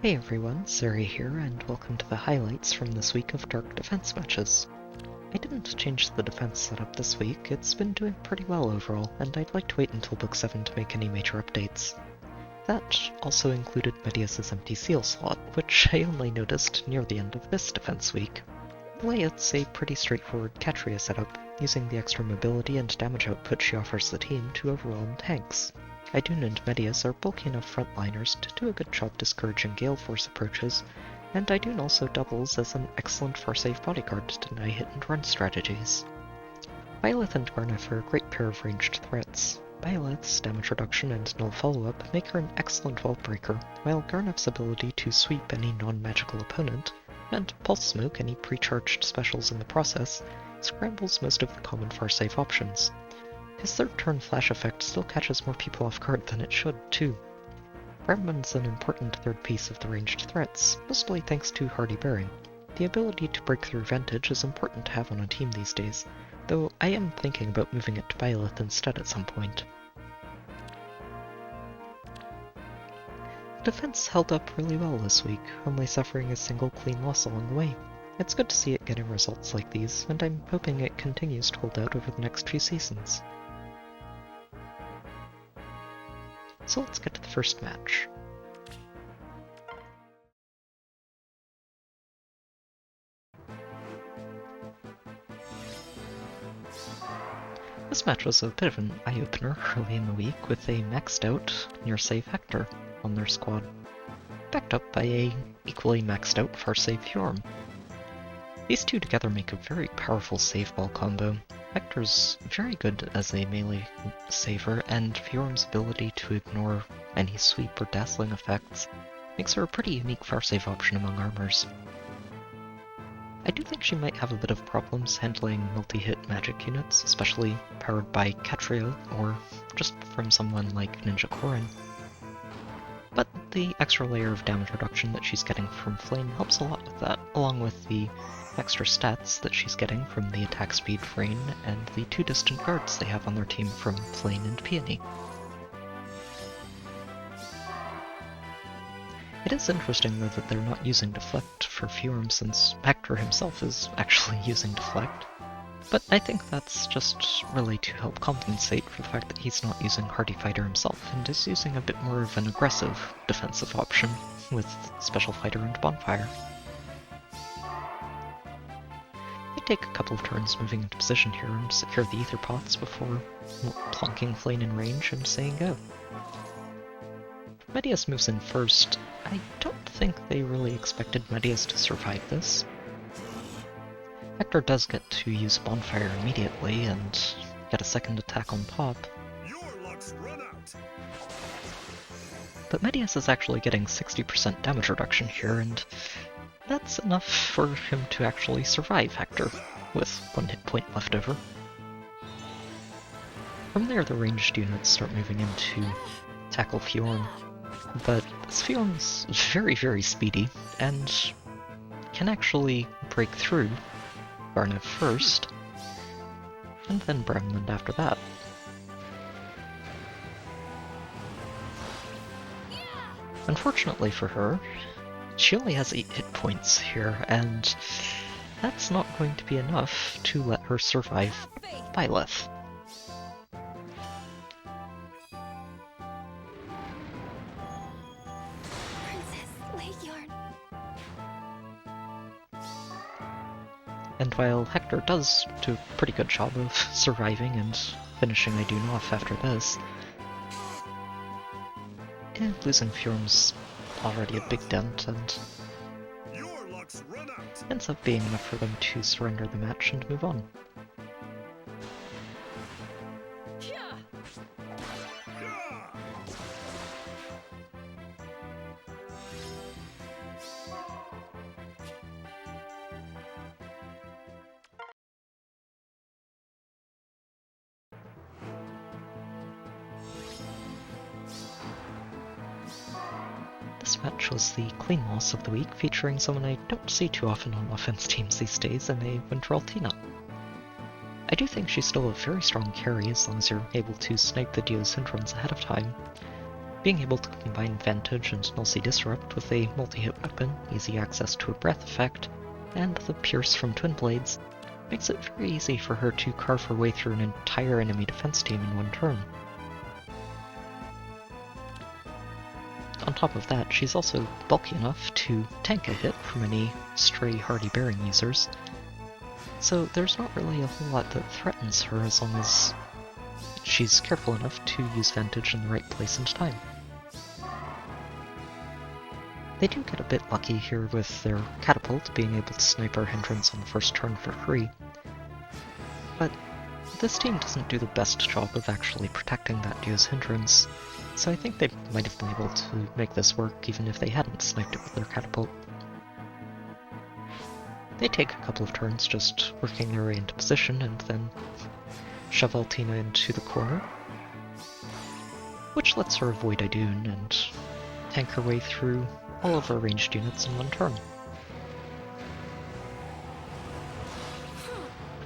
Hey everyone, Sari here, and welcome to the highlights from this week of Dark Defense matches. I didn't change the defense setup this week, it's been doing pretty well overall, and I'd like to wait until Book 7 to make any major updates. That also included Medias's empty seal slot, which I only noticed near the end of this defense week. In a way, it's a pretty straightforward Katria setup, using the extra mobility and damage output she offers the team to overwhelm tanks. Idun and Medias are bulky enough frontliners to do a good job discouraging Gale Force approaches, and Idun also doubles as an excellent far-safe bodyguard to deny hit-and-run strategies. Byleth and Gharnef are a great pair of ranged threats. Byleth's damage reduction and null follow-up make her an excellent vault breaker, while Gharnef's ability to sweep any non-magical opponent, and pulse smoke any pre-charged specials in the process, scrambles most of the common far-safe options. His third turn flash effect still catches more people off guard than it should, too. Bramman's an important third piece of the ranged threats, mostly thanks to hardy bearing. The ability to break through vantage is important to have on a team these days, though I am thinking about moving it to Byleth instead at some point. Defense held up really well this week, only suffering a single clean loss along the way. It's good to see it getting results like these, and I'm hoping it continues to hold out over the next few seasons. So let's get to the first match. This match was a bit of an eye-opener early in the week with a maxed out, near-safe Hector on their squad, backed up by a equally maxed out far-safe Fjorm. These two together make a very powerful save ball combo. Hector's very good as a melee saver, and Fjorm's ability to ignore any sweep or dazzling effects makes her a pretty unique far-save option among armors. I do think she might have a bit of problems handling multi-hit magic units, especially powered by Katria or just from someone like Ninja Korin. But the extra layer of damage reduction that she's getting from Flame helps a lot with that, along with the extra stats that she's getting from the attack speed Freyja and the two distant guards they have on their team from Flame and Peony. It is interesting though that they're not using Deflect for Fjorm since Hector himself is actually using Deflect. But I think that's just really to help compensate for the fact that he's not using Hardy Fighter himself and is using a bit more of an aggressive defensive option with Special Fighter and Bonfire. They take a couple of turns moving into position here and secure the Aether pots before plonking Flame in range and saying go. Medias moves in first. I don't think they really expected Medias to survive this. Hector does get to use Bonfire immediately and get a second attack on top. But Medias is actually getting 60% damage reduction here, and that's enough for him to actually survive Hector, with 1 hit point left over. From there, the ranged units start moving in to tackle Fjorm, but this Fjorm's very speedy, and can actually break through Gharnef first, and then Bramman after that. Unfortunately for her, she only has 8 hit points here, and that's not going to be enough to let her survive Byleth. And while Hector does do a pretty good job of surviving and finishing Idun off after this, losing Fjorm's already a big dent, and ends up being enough for them to surrender the match and move on. This match was the clean loss of the week, featuring someone I don't see too often on offense teams these days in a Winterall Tina. I do think she's still a very strong carry as long as you're able to snipe the Dio's hit runs ahead of time, Being able to combine Vantage and Nullsea Disrupt with a multi-hit weapon, easy access to a breath effect, and the Pierce from Twin Blades makes it very easy for her to carve her way through an entire enemy defense team in one turn. On top of that, she's also bulky enough to tank a hit from any stray Hardy Bearing users, so there's not really a whole lot that threatens her as long as she's careful enough to use Vantage in the right place and time. They do get a bit lucky here with their Catapult being able to snipe our hindrance on the first turn for free, but this team doesn't do the best job of actually protecting that duo's hindrance, so I think they might have been able to make this work even if they hadn't sniped it with their Catapult. They take a couple of turns just working their way into position and then shove Altina into the corner, which lets her avoid Idun and tank her way through all of our ranged units in one turn.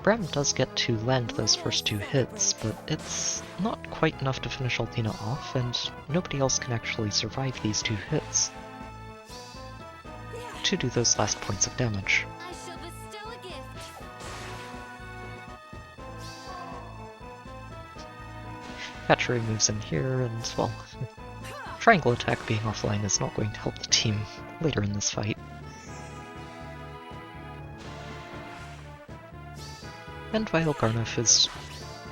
Bram does get to land those first two hits, but it's not quite enough to finish Altina off, and nobody else can actually survive these two hits to do those last points of damage. Hatchery moves in here, and, well, triangle attack being offline is not going to help the team later in this fight. And while Gharnef is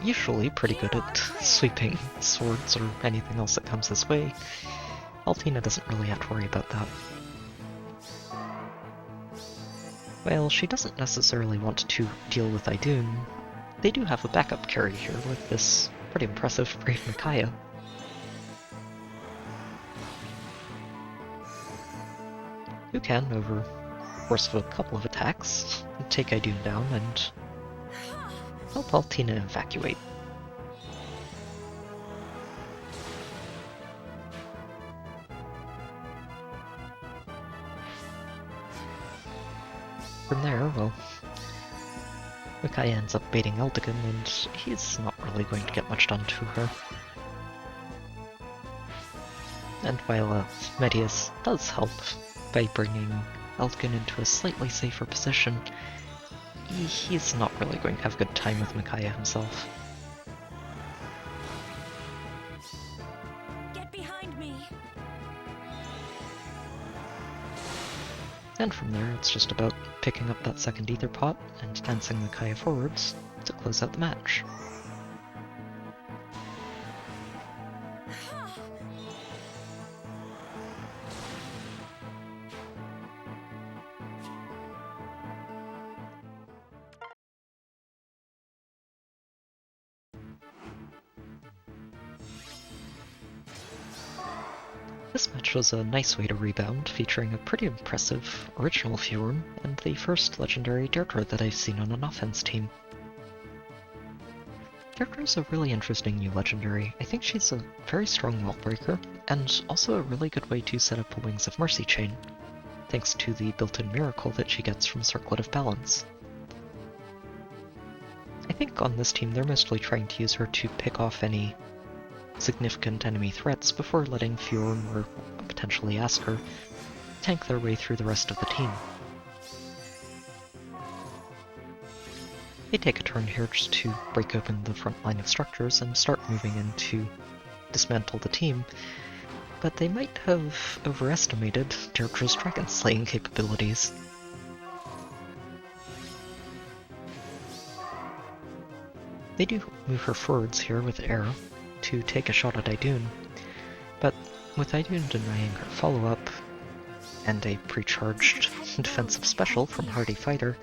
usually pretty good at sweeping swords or anything else that comes his way, Altina doesn't really have to worry about that. While she doesn't necessarily want to deal with Idun, they do have a backup carry here with this pretty impressive Brave Micaiah. Who can, over the course of a couple of attacks, take Idun down and help Altina evacuate. From there, well, Micaiah ends up baiting Eldigan, and he's not really going to get much done to her. And while Medius does help by bringing Eldigan into a slightly safer position, he's not really going to have a good time with Micaiah himself. Get behind me. And from there, it's just about picking up that second Aether pot and dancing Micaiah forwards to close out the match. This match was a nice way to rebound, featuring a pretty impressive original Fjorm and the first legendary Deirdre that I've seen on an offense team. Deirdre's a really interesting new legendary. I think she's a very strong wall breaker, and also a really good way to set up a Wings of Mercy chain, thanks to the built-in miracle that she gets from Circlet of Balance. I think on this team they're mostly trying to use her to pick off any significant enemy threats before letting Fjorm, or potentially Asker, tank their way through the rest of the team. They take a turn here just to break open the front line of structures and start moving in to dismantle the team, but they might have overestimated Deirdre's dragon slaying capabilities. They do move her forwards here with air to take a shot at Idun, but with Idun denying her follow-up and a pre-charged defensive special from Hardy Fighter,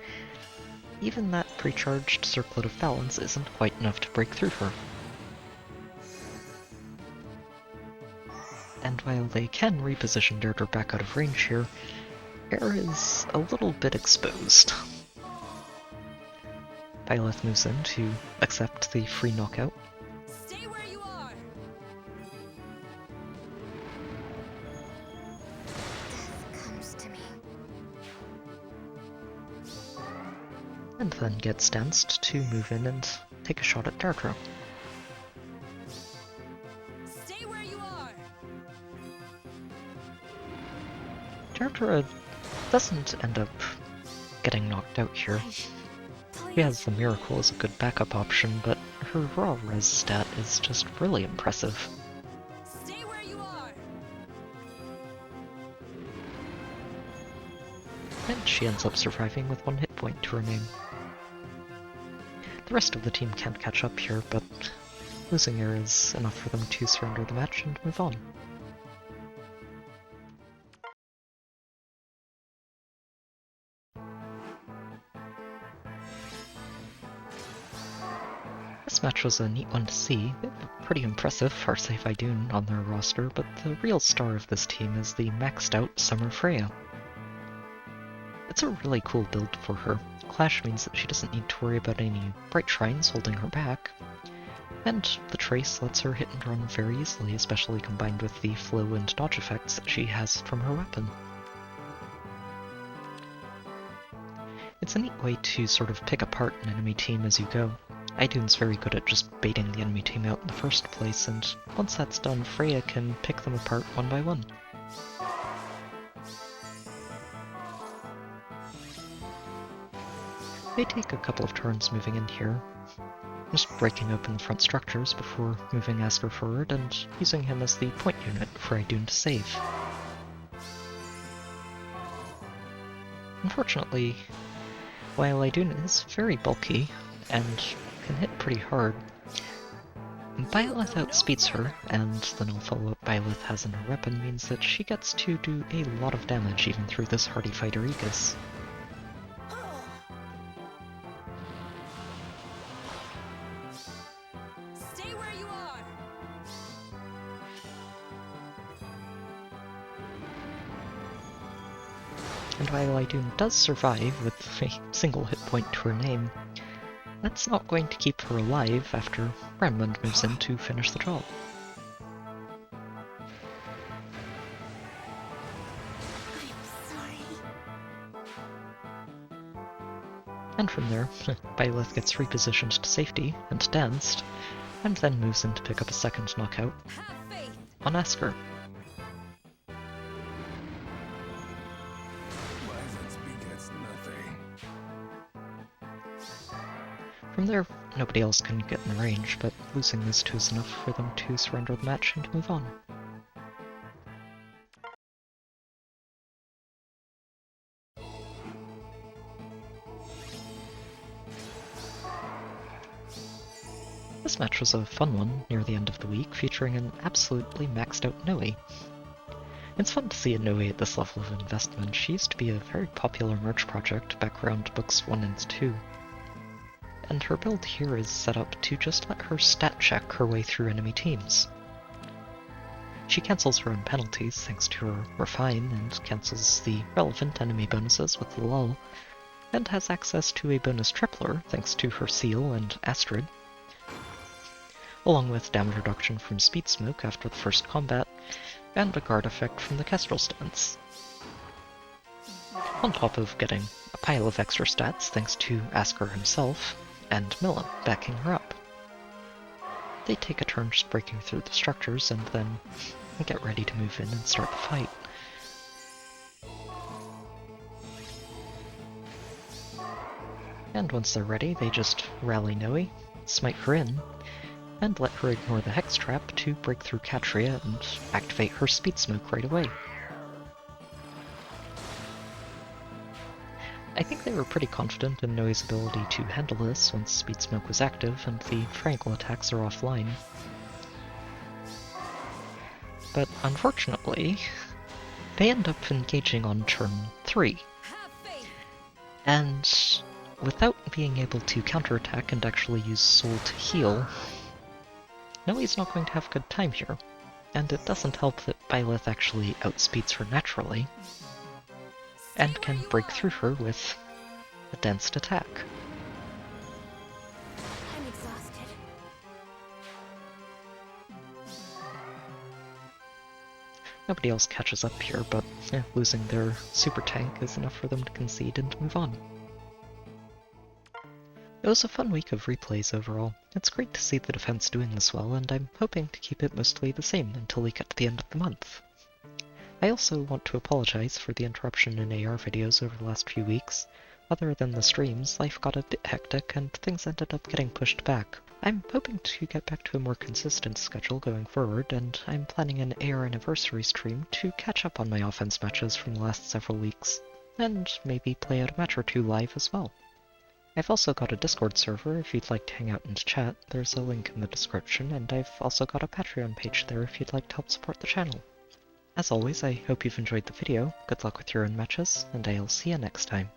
even that pre-charged Circlet of Balance isn't quite enough to break through her. And while they can reposition Deirdre back out of range here, air is a little bit exposed. Byleth moves in to accept the free knockout. Stay where you are. Comes to me. And then gets danced to move in and take a shot at Deirdre. Stay where you are. character doesn't end up getting knocked out here. She has the Miracle as a good backup option, but her raw res stat is just really impressive. Stay where you are. And she ends up surviving with 1 hit point to her name. The rest of the team can't catch up here, but losing here is enough for them to surrender the match and move on. This match was a neat one to see. They look pretty impressive, Farsafe Idun on their roster, but the real star of this team is the maxed out Summer Freyja. It's a really cool build for her. Clash means that she doesn't need to worry about any bright shrines holding her back, and the Trace lets her hit and run very easily, especially combined with the flow and dodge effects that she has from her weapon. It's a neat way to sort of pick apart an enemy team as you go. Idun's very good at just baiting the enemy team out in the first place, and once that's done, Freyja can pick them apart one by one. They take a couple of turns moving in here, just breaking open the front structures before moving Asker forward and using him as the point unit for Idun to save. Unfortunately, while Idun is very bulky and can hit pretty hard, Byleth outspeeds her, and the no follow-up Byleth has in her weapon means that she gets to do a lot of damage even through this hardy fighter Aegis. Stay where you are. And while Idun does survive with a single hit point to her name, that's not going to keep her alive after Renmund moves in to finish the job. I'm sorry. And from there, Byleth gets repositioned to safety and danced, and then moves in to pick up a second knockout Have faith. on Asker. Violence begets nothing. From there, nobody else can get in range, but losing these two is enough for them to surrender the match and move on. This match was a fun one near the end of the week, featuring an absolutely maxed out Nowi. It's fun to see a Nowi at this level of investment. She used to be a very popular merch project back around books 1 and 2. And her build here is set up to just let her stat check her way through enemy teams. She cancels her own penalties thanks to her Refine, and cancels the relevant enemy bonuses with the Lull, and has access to a bonus tripler thanks to her Seal and Astrid, along with damage reduction from Speed Smoke after the first combat, and a guard effect from the Kestrel stance. On top of getting a pile of extra stats thanks to Asker himself, and Milla backing her up. They take a turn just breaking through the structures and then get ready to move in and start the fight. And once they're ready, they just rally Nowi, smite her in, and let her ignore the Hex Trap to break through Katria and activate her Speed Smoke right away. I think they were pretty confident in Nowi's ability to handle this once Speed Smoke was active and the triangle attacks are offline. But unfortunately, they end up engaging on turn 3. Have faith. And without being able to counterattack and actually use Soul to heal, Nowi's not going to have a good time here. And it doesn't help that Byleth actually outspeeds her naturally, and can break through her with a densed attack. I'm exhausted. Nobody else catches up here, but losing their super tank is enough for them to concede and move on. It was a fun week of replays overall. It's great to see the defense doing this well, and I'm hoping to keep it mostly the same until we get to the end of the month. I also want to apologize for the interruption in AR videos over the last few weeks. Other than the streams, life got a bit hectic and things ended up getting pushed back. I'm hoping to get back to a more consistent schedule going forward, and I'm planning an AR anniversary stream to catch up on my offense matches from the last several weeks, and maybe play out a match or two live as well. I've also got a Discord server if you'd like to hang out and chat. There's a link in the description, and I've also got a Patreon page there if you'd like to help support the channel. As always, I hope you've enjoyed the video, good luck with your own matches, and I'll see you next time.